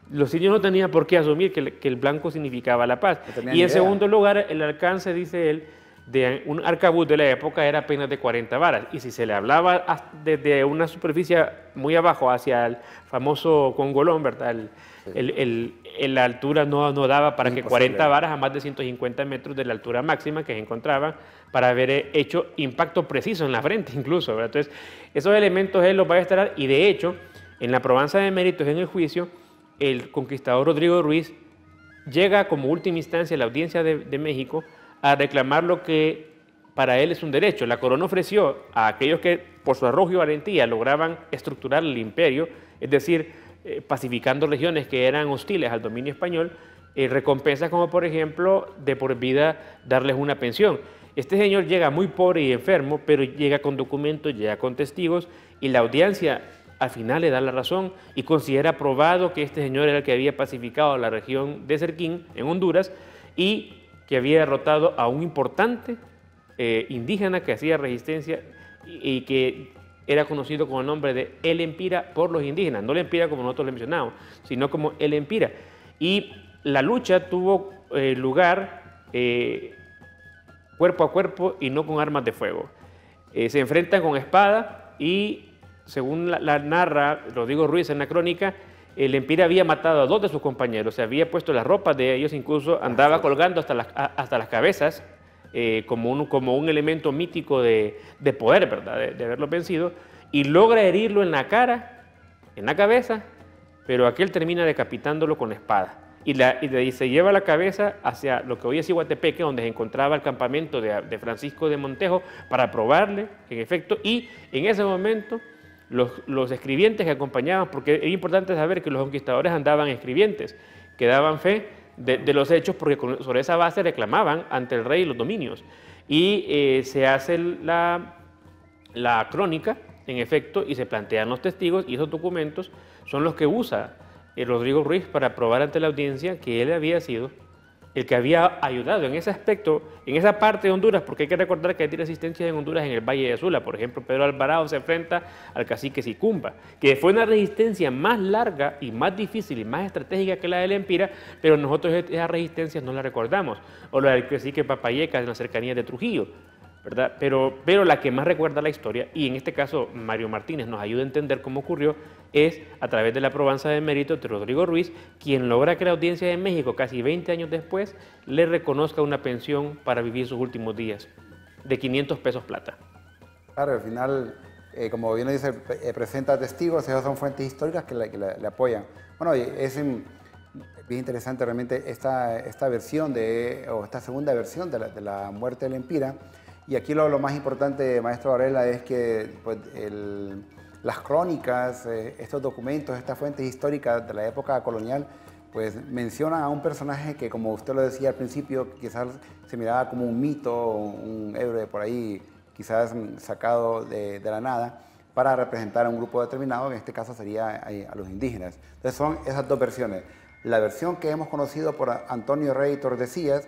Los indios no tenían por qué asumir que el blanco significaba la paz. Y en segundo lugar, el alcance, dice él, de un arcabuz de la época era apenas de 40 varas, y si se le hablaba desde una superficie muy abajo hacia el famoso Congolón, ¿verdad?, la altura no daba para que 40 varas a más de 150 metros de la altura máxima que se encontraban para haber hecho impacto preciso en la frente incluso, ¿verdad? Entonces, esos elementos él los va a destacar, y de hecho, en la probanza de méritos en el juicio, el conquistador Rodrigo Ruiz llega como última instancia a la Audiencia de México a reclamar lo que para él es un derecho. La corona ofreció a aquellos que por su arrojo y valentía lograban estructurar el imperio, es decir, pacificando regiones que eran hostiles al dominio español, recompensas como por ejemplo de por vida darles una pensión. Este señor llega muy pobre y enfermo, pero llega con documentos, llega con testigos, y la audiencia al final le da la razón y considera probado que este señor era el que había pacificado la región de Cerquín en Honduras, y que había derrotado a un importante indígena que hacía resistencia y que era conocido con el nombre de El Lempira por los indígenas, no Lempira como nosotros le mencionamos, sino como El Lempira. Y la lucha tuvo lugar cuerpo a cuerpo y no con armas de fuego. Se enfrentan con espada y, según la narra Rodrigo Ruiz en la crónica, el Lempira había matado a dos de sus compañeros, se había puesto las ropas de ellos, incluso andaba colgando hasta las cabezas, como un elemento mítico de poder, ¿verdad?, de haberlo vencido, y logra herirlo en la cara, en la cabeza, pero aquel termina decapitándolo con la espada. Y de ahí se lleva la cabeza hacia lo que hoy es Iguatepeque, donde se encontraba el campamento de Francisco de Montejo, para probarle, en efecto, y en ese momento los escribientes que acompañaban, porque es importante saber que los conquistadores andaban escribientes, que daban fe de los hechos, porque sobre esa base reclamaban ante el rey los dominios. Y se hace la crónica, en efecto, y se plantean los testigos, y esos documentos son los que usa Rodrigo Ruiz para probar ante la audiencia que él había sido el que había ayudado en ese aspecto, en esa parte de Honduras, porque hay que recordar que hay resistencias en Honduras en el Valle de Sula. Por ejemplo, Pedro Alvarado se enfrenta al cacique Sicumba, que fue una resistencia más larga y más difícil y más estratégica que la de Lempira, pero nosotros esas resistencias no las recordamos, o la del cacique Papayeca en las cercanías de Trujillo, ¿verdad? Pero la que más recuerda la historia, y en este caso Mario Martínez nos ayuda a entender cómo ocurrió, es a través de la probanza de mérito de Rodrigo Ruiz, quien logra que la Audiencia de México, casi 20 años después, le reconozca una pensión para vivir sus últimos días, de 500 pesos plata.
Claro, al final, como bien lo dice, presenta testigos, esas son fuentes históricas que le apoyan. Bueno, es bien interesante realmente esta versión o esta segunda versión de la muerte de Lempira. Y aquí lo más importante, maestro Varela, es que pues, las crónicas, estos documentos, estas fuentes históricas de la época colonial, pues mencionan a un personaje que, como usted lo decía al principio, quizás se miraba como un mito, un héroe por ahí, quizás sacado de la nada, para representar a un grupo determinado, en este caso sería a los indígenas. Entonces son esas dos versiones. La versión que hemos conocido por Antonio Rey Tordesillas,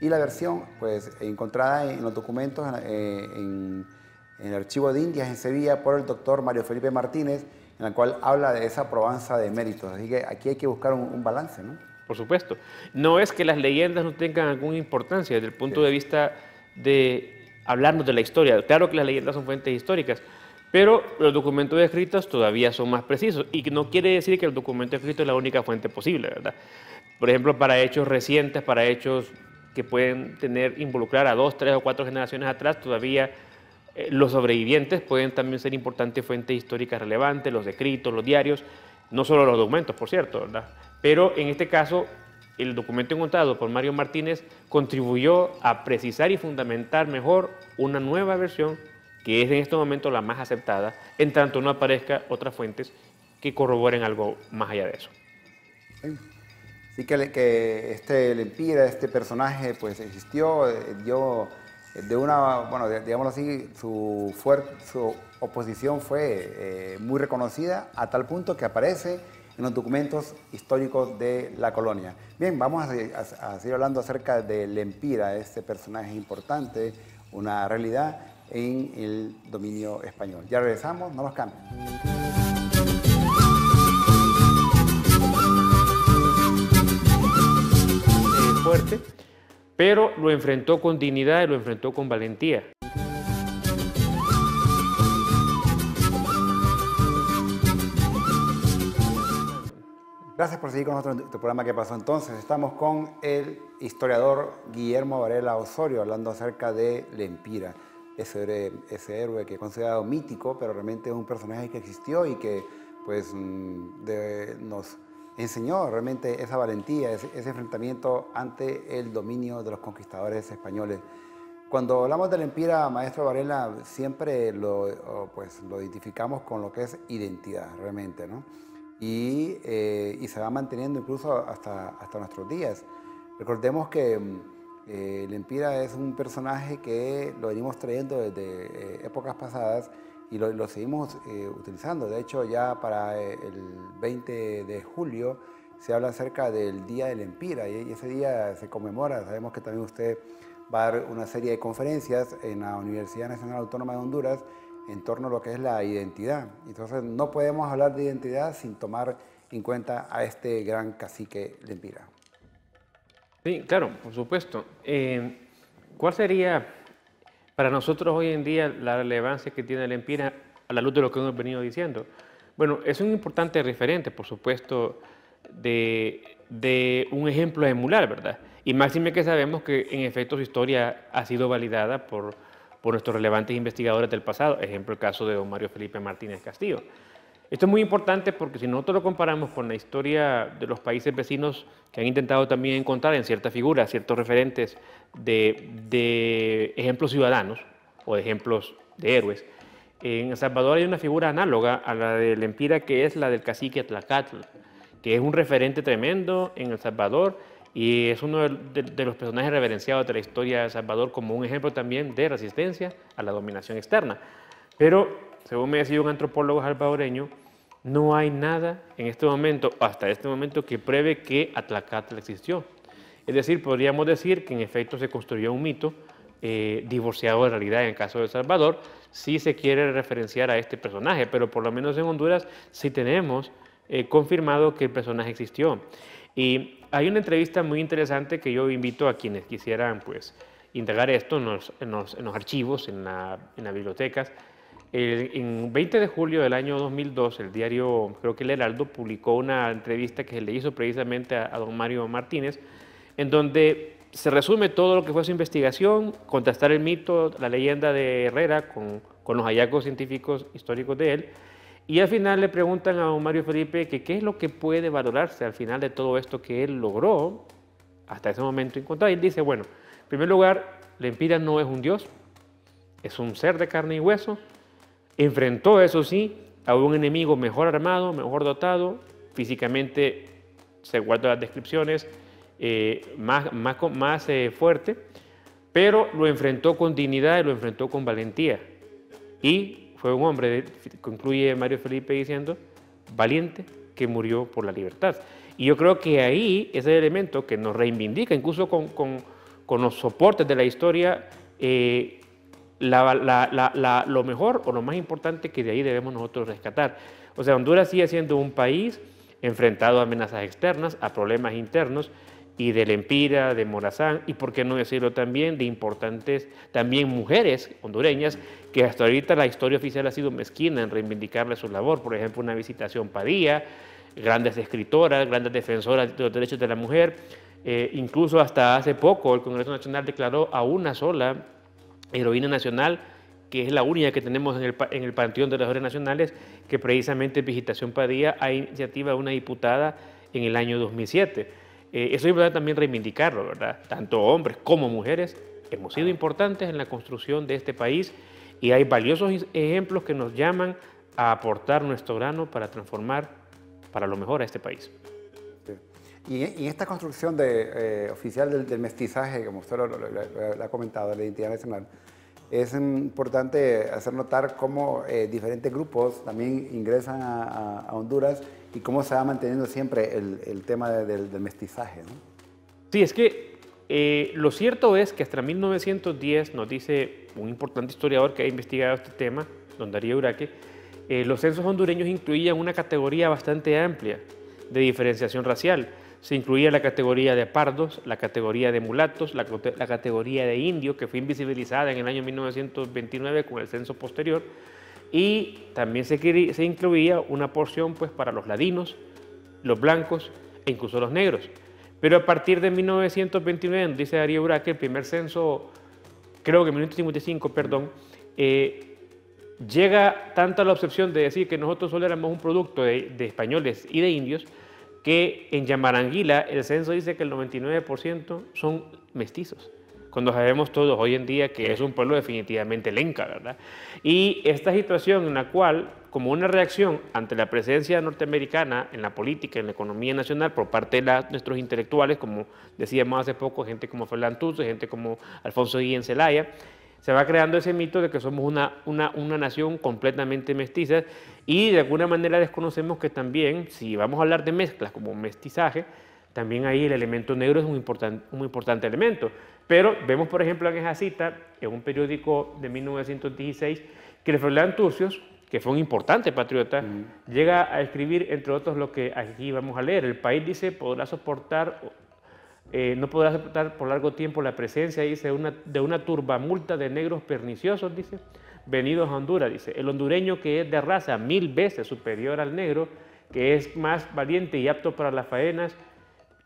y la versión pues, encontrada en los documentos en el Archivo de Indias en Sevilla por el doctor Mario Felipe Martínez, en la cual habla de esa probanza de méritos. Así que aquí hay que buscar un balance, ¿no?
Por supuesto. No es que las leyendas no tengan alguna importancia desde el punto de vista de hablarnos de la historia. Claro que las leyendas son fuentes históricas, pero los documentos escritos todavía son más precisos, y no quiere decir que el documento escrito es la única fuente posible, ¿verdad? Por ejemplo, para hechos recientes, para hechos que pueden involucrar a 2, 3 o 4 generaciones atrás, todavía los sobrevivientes pueden también ser importantes fuentes históricas relevantes, los escritos, los diarios, no solo los documentos, por cierto, ¿verdad? Pero en este caso, el documento encontrado por Mario Martínez contribuyó a precisar y fundamentar mejor una nueva versión, que es en este momento la más aceptada, en tanto no aparezcan otras fuentes que corroboren algo más allá de eso.
Sí. Así que Lempira, este personaje, pues existió, dio de una, bueno, digámoslo así, su oposición fue muy reconocida, a tal punto que aparece en los documentos históricos de la colonia. Bien, vamos a seguir hablando acerca de Lempira, este personaje importante, una realidad en el dominio español. Ya regresamos, no nos cambien.
Fuerte, pero lo enfrentó con dignidad y lo enfrentó con valentía.
Gracias por seguir con nosotros en este programa. ¿Qué pasó entonces? Estamos con el historiador Guillermo Varela Osorio hablando acerca de Lempira, ese héroe que es considerado mítico, pero realmente es un personaje que existió y que pues, nos enseñó realmente esa valentía, ese enfrentamiento ante el dominio de los conquistadores españoles. Cuando hablamos de Lempira, maestro Varela, siempre lo identificamos con lo que es identidad realmente, ¿no? Y se va manteniendo incluso hasta nuestros días. Recordemos que Lempira es un personaje que lo venimos trayendo desde épocas pasadas y lo seguimos utilizando. De hecho, ya para el 20 de julio se habla acerca del Día de Lempira y ese día se conmemora. Sabemos que también usted va a dar una serie de conferencias en la Universidad Nacional Autónoma de Honduras en torno a lo que es la identidad. Entonces, no podemos hablar de identidad sin tomar en cuenta a este gran cacique Lempira.
Sí, claro, por supuesto. ¿Cuál sería para nosotros hoy en día la relevancia que tiene Lempira a la luz de lo que hemos venido diciendo? Bueno, es un importante referente, por supuesto, de un ejemplo a emular, ¿verdad? Y máxime que sabemos que en efecto su historia ha sido validada por nuestros relevantes investigadores del pasado, ejemplo el caso de don Mario Felipe Martínez Castillo. Esto es muy importante porque si nosotros lo comparamos con la historia de los países vecinos que han intentado también encontrar en ciertas figuras, ciertos referentes de ejemplos ciudadanos o de ejemplos de héroes, en El Salvador hay una figura análoga a la del Lempira, que es la del cacique Atlacatl, que es un referente tremendo en El Salvador y es uno de los personajes reverenciados de la historia de El Salvador como un ejemplo también de resistencia a la dominación externa. Pero, según me decía un antropólogo salvadoreño, no hay nada en este momento, hasta este momento, que pruebe que Atlacatl existió. Es decir, podríamos decir que en efecto se construyó un mito divorciado de realidad en el caso de El Salvador, si se quiere referenciar a este personaje, pero por lo menos en Honduras sí tenemos confirmado que el personaje existió. Y hay una entrevista muy interesante que yo invito a quienes quisieran pues, indagar esto en los archivos, en las bibliotecas. En 20 de julio del año 2002, el diario, creo que El Heraldo, publicó una entrevista que se le hizo precisamente a don Mario Martínez, en donde se resume todo lo que fue su investigación, contrastar el mito, la leyenda de Herrera con los hallazgos científicos históricos de él, y al final le preguntan a don Mario Felipe que qué es lo que puede valorarse al final de todo esto que él logró hasta ese momento encontrar. Y él dice, bueno, en primer lugar, Lempira no es un dios, es un ser de carne y hueso, enfrentó, eso sí, a un enemigo mejor armado, mejor dotado, físicamente, se guardan las descripciones, más fuerte, pero lo enfrentó con dignidad y lo enfrentó con valentía. Y fue un hombre, concluye Mario Felipe diciendo, valiente que murió por la libertad. Y yo creo que ahí ese elemento que nos reivindica, incluso con los soportes de la historia, lo mejor o lo más importante que de ahí debemos nosotros rescatar. O sea, Honduras sigue siendo un país enfrentado a amenazas externas, a problemas internos, y de Lempira, de Morazán, y por qué no decirlo también, de importantes también mujeres hondureñas, que hasta ahorita la historia oficial ha sido mezquina en reivindicarle su labor. Por ejemplo, una Visitación Padilla, grandes escritoras, grandes defensoras de los derechos de la mujer. Incluso hasta hace poco el Congreso Nacional declaró a una sola heroína nacional, que es la única que tenemos en el panteón de las héroes nacionales, que precisamente Visitación Padilla, a iniciativa de una diputada en el año 2007. Eso es importante también reivindicarlo, ¿verdad? Tanto hombres como mujeres hemos sido importantes en la construcción de este país y hay valiosos ejemplos que nos llaman a aportar nuestro grano para transformar para lo mejor a este país.
Sí. Y en esta construcción oficial del mestizaje, como usted lo ha comentado, de la identidad nacional, es importante hacer notar cómo diferentes grupos también ingresan a Honduras y cómo se va manteniendo siempre el tema del mestizaje, ¿no?
Sí, es que lo cierto es que hasta 1910, nos dice un importante historiador que ha investigado este tema, don Darío Uraque, los censos hondureños incluían una categoría bastante amplia de diferenciación racial. Se incluía la categoría de pardos, la categoría de mulatos, la categoría de indio, que fue invisibilizada en el año 1929 con el censo posterior, y también se incluía una porción pues, para los ladinos, los blancos e incluso los negros. Pero a partir de 1929, dice Darío Uraque, el primer censo, creo que en 1955, perdón, llega tanto a la obsesión de decir que nosotros solo éramos un producto de españoles y de indios, que en Yamaranguila el censo dice que el 99% son mestizos, cuando sabemos todos hoy en día que es un pueblo definitivamente lenca, ¿verdad? Y esta situación en la cual, como una reacción ante la presencia norteamericana en la política, en la economía nacional, por parte de nuestros intelectuales, como decíamos hace poco, gente como Fernán Tuso, gente como Alfonso Guillén Zelaya, se va creando ese mito de que somos una nación completamente mestiza y de alguna manera desconocemos que también, si vamos a hablar de mezclas como mestizaje, también ahí el elemento negro es un importante elemento. Pero vemos, por ejemplo, en esa cita, en un periódico de 1916, que Fernán Turcios, que fue un importante patriota, llega a escribir, entre otros, lo que aquí vamos a leer. El país, dice, no podrá soportar por largo tiempo la presencia, dice, de una turbamulta de negros perniciosos, dice, venidos a Honduras, dice. El hondureño, que es de raza 1000 veces superior al negro, que es más valiente y apto para las faenas,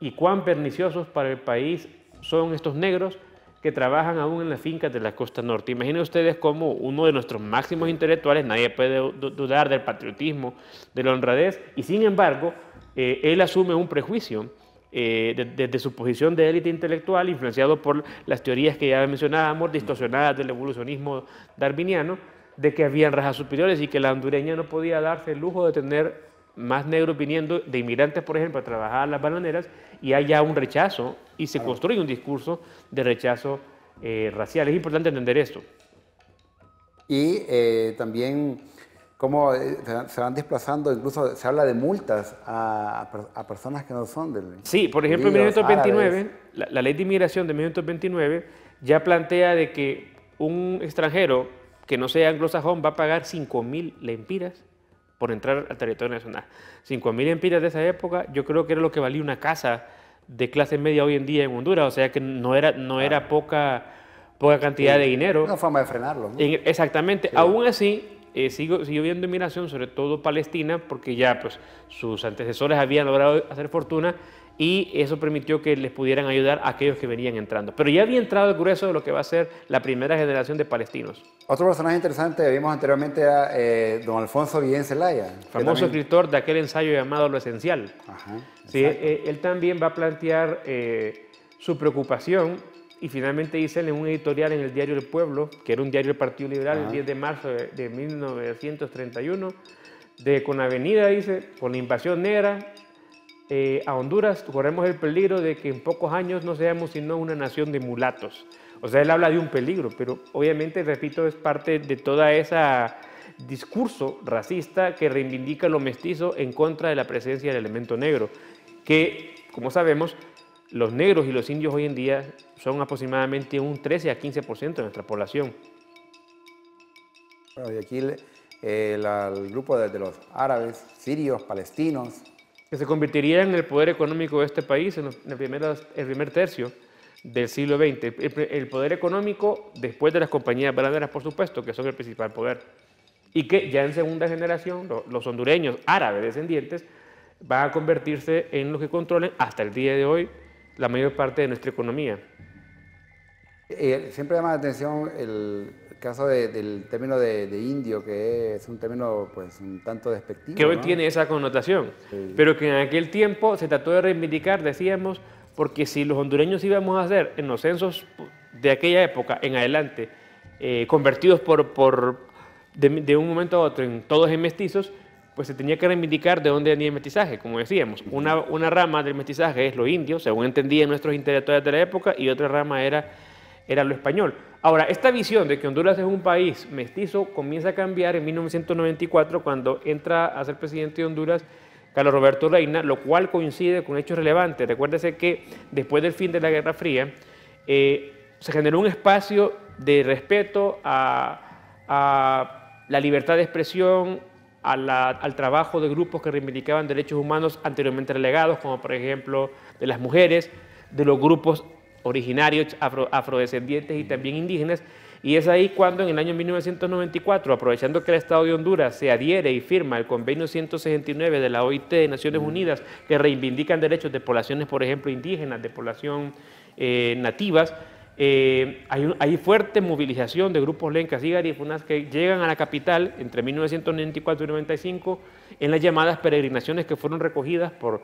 y cuán perniciosos para el país son estos negros, que trabajan aún en las fincas de la costa norte. Imaginen ustedes cómo uno de nuestros máximos intelectuales, nadie puede dudar del patriotismo, de la honradez, y sin embargo, él asume un prejuicio desde su posición de élite intelectual, influenciado por las teorías que ya mencionábamos, distorsionadas del evolucionismo darwiniano, de que habían razas superiores y que la hondureña no podía darse el lujo de tener más negros viniendo de inmigrantes, por ejemplo, a trabajar a las bananeras, y hay ya un rechazo y se construye un discurso de rechazo racial. Es importante entender esto.
Y también cómo se van desplazando, incluso se habla de multas a personas que no son del...
Sí, por ejemplo, en 1929, la ley de inmigración de 1929 ya plantea de que un extranjero que no sea anglosajón va a pagar 5.000 lempiras por entrar al territorio nacional. 5.000 lempiras de esa época, yo creo que era lo que valía una casa de clase media hoy en día en Honduras, o sea que no era poca cantidad de dinero.
Una forma de frenarlo, ¿no?
Exactamente. Sí. Aún así, siguió viendo inmigración, sobre todo palestina, porque ya pues, sus antecesores habían logrado hacer fortuna y eso permitió que les pudieran ayudar a aquellos que venían entrando. Pero ya había entrado el grueso de lo que va a ser la primera generación de palestinos.
Otro personaje interesante que vimos anteriormente era don Alfonso Guillén Zelaya.
Famoso escritor de aquel ensayo llamado Lo Esencial.
Ajá,
sí, él también va a plantear su preocupación y finalmente dice en un editorial en el diario El Pueblo, que era un diario del Partido Liberal, el 10 de marzo de 1931, de con Avenida, dice, con la invasión negra, a Honduras corremos el peligro de que en pocos años no seamos sino una nación de mulatos. O sea, él habla de un peligro, pero obviamente, repito, es parte de toda esa discurso racista que reivindica lo mestizo en contra de la presencia del elemento negro, que, como sabemos, los negros y los indios hoy en día son aproximadamente un 13 a 15% de nuestra población.
Bueno, y aquí el grupo de los árabes, sirios, palestinos,
que se convertiría en el poder económico de este país en el primer tercio del siglo XX. El poder económico después de las compañías bananeras, por supuesto, que son el principal poder. Y que ya en segunda generación, los hondureños árabes descendientes van a convertirse en los que controlen hasta el día de hoy la mayor parte de nuestra economía.
Siempre llama la atención el caso del término de indio, que es un término pues un tanto despectivo.
Que hoy, ¿no?, tiene esa connotación, sí, pero que en aquel tiempo se trató de reivindicar, decíamos, porque si los hondureños íbamos a ser en los censos de aquella época en adelante, convertidos de un momento a otro en todos en mestizos, pues se tenía que reivindicar de dónde venía el mestizaje, como decíamos. Una rama del mestizaje es lo indio, según entendían nuestros intelectuales de la época, y otra rama era lo español. Ahora, esta visión de que Honduras es un país mestizo comienza a cambiar en 1994, cuando entra a ser presidente de Honduras Carlos Roberto Reina, lo cual coincide con hechos relevantes. Recuérdese que después del fin de la Guerra Fría, se generó un espacio de respeto a la libertad de expresión, al trabajo de grupos que reivindicaban derechos humanos anteriormente relegados, como por ejemplo de las mujeres, de los grupos originarios afrodescendientes y también indígenas, y es ahí cuando en el año 1994, aprovechando que el Estado de Honduras se adhiere y firma el convenio 169 de la OIT de Naciones Unidas, que reivindican derechos de poblaciones, por ejemplo, indígenas, de población nativas, hay fuerte movilización de grupos lencas y garífunas que llegan a la capital entre 1994 y 1995 en las llamadas peregrinaciones que fueron recogidas por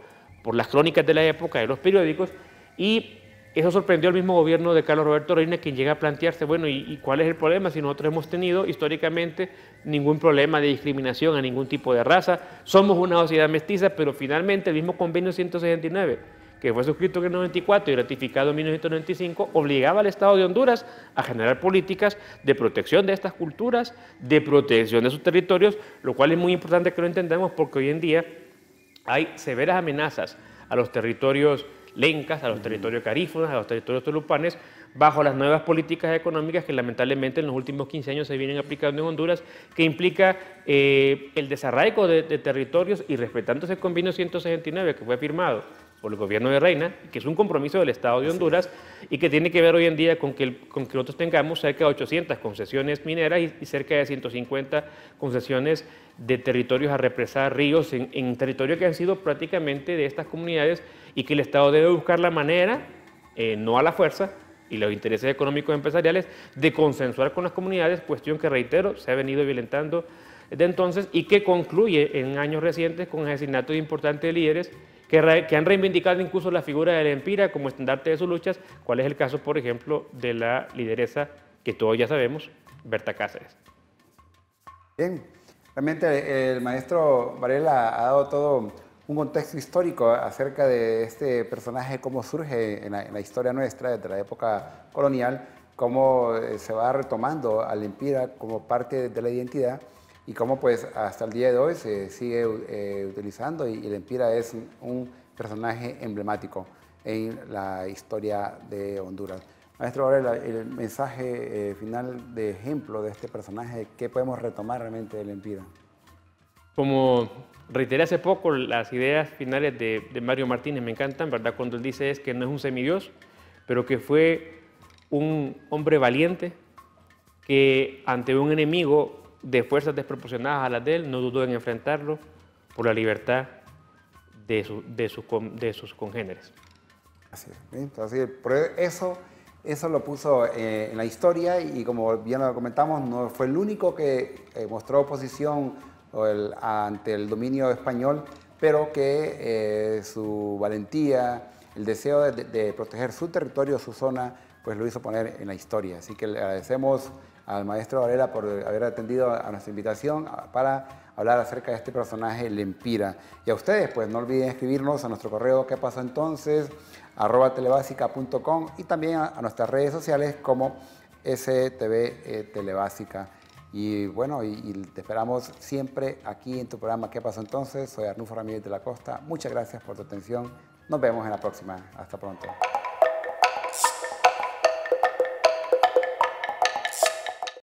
las crónicas de la época de los periódicos, y eso sorprendió al mismo gobierno de Carlos Roberto Reina, quien llega a plantearse, bueno, ¿y cuál es el problema si nosotros hemos tenido históricamente ningún problema de discriminación a ningún tipo de raza? Somos una sociedad mestiza, pero finalmente el mismo convenio 169, que fue suscrito en el 94 y ratificado en 1995, obligaba al Estado de Honduras a generar políticas de protección de estas culturas, de protección de sus territorios, lo cual es muy importante que lo entendamos, porque hoy en día hay severas amenazas a los territorios lencas, a los territorios carífunas, a los territorios tolupanes, bajo las nuevas políticas económicas que lamentablemente en los últimos 15 años se vienen aplicando en Honduras, que implica el desarraigo de territorios y respetándose el convenio 169 que fue firmado por el gobierno de Reina, que es un compromiso del Estado de Honduras y que tiene que ver hoy en día con que nosotros tengamos cerca de 800 concesiones mineras y cerca de 150 concesiones de territorios a represar ríos en territorios que han sido prácticamente de estas comunidades, y que el Estado debe buscar la manera, no a la fuerza, y los intereses económicos empresariales de consensuar con las comunidades, cuestión que, reitero, se ha venido violentando desde entonces y que concluye en años recientes con el asesinato de importantes líderes que han reivindicado incluso la figura de la Empira como estandarte de sus luchas, cuál es el caso, por ejemplo, de la lideresa que todos ya sabemos, Berta Cáceres.
Bien, realmente el maestro Varela ha dado todo un contexto histórico acerca de este personaje, cómo surge en la historia nuestra desde la época colonial, cómo se va retomando al Empira como parte de la identidad y cómo pues hasta el día de hoy se sigue utilizando y el Empira es un personaje emblemático en la historia de Honduras. Maestro Varela, el mensaje final de ejemplo de este personaje, ¿qué podemos retomar realmente del Empira?
Como reiteré hace poco, las ideas finales de Mario Martínez me encantan, ¿verdad? Cuando él dice es que no es un semidios, pero que fue un hombre valiente que ante un enemigo de fuerzas desproporcionadas a las de él, no dudó en enfrentarlo por la libertad de sus congéneres.
Así es. Entonces, por eso lo puso en la historia y como bien lo comentamos, no fue el único que mostró oposición ante el dominio español, pero que su valentía, el deseo de proteger su territorio, su zona, pues lo hizo poner en la historia. Así que le agradecemos al maestro Varela por haber atendido a nuestra invitación para hablar acerca de este personaje, el Empira. Y a ustedes, pues no olviden escribirnos a nuestro correo ¿qué pasó entonces? @telebasica.com y también a nuestras redes sociales como STV Telebásica. Y bueno, y te esperamos siempre aquí en tu programa ¿Qué pasó entonces? Soy Arnulfo Ramírez de la Costa. Muchas gracias por tu atención. Nos vemos en la próxima. Hasta pronto.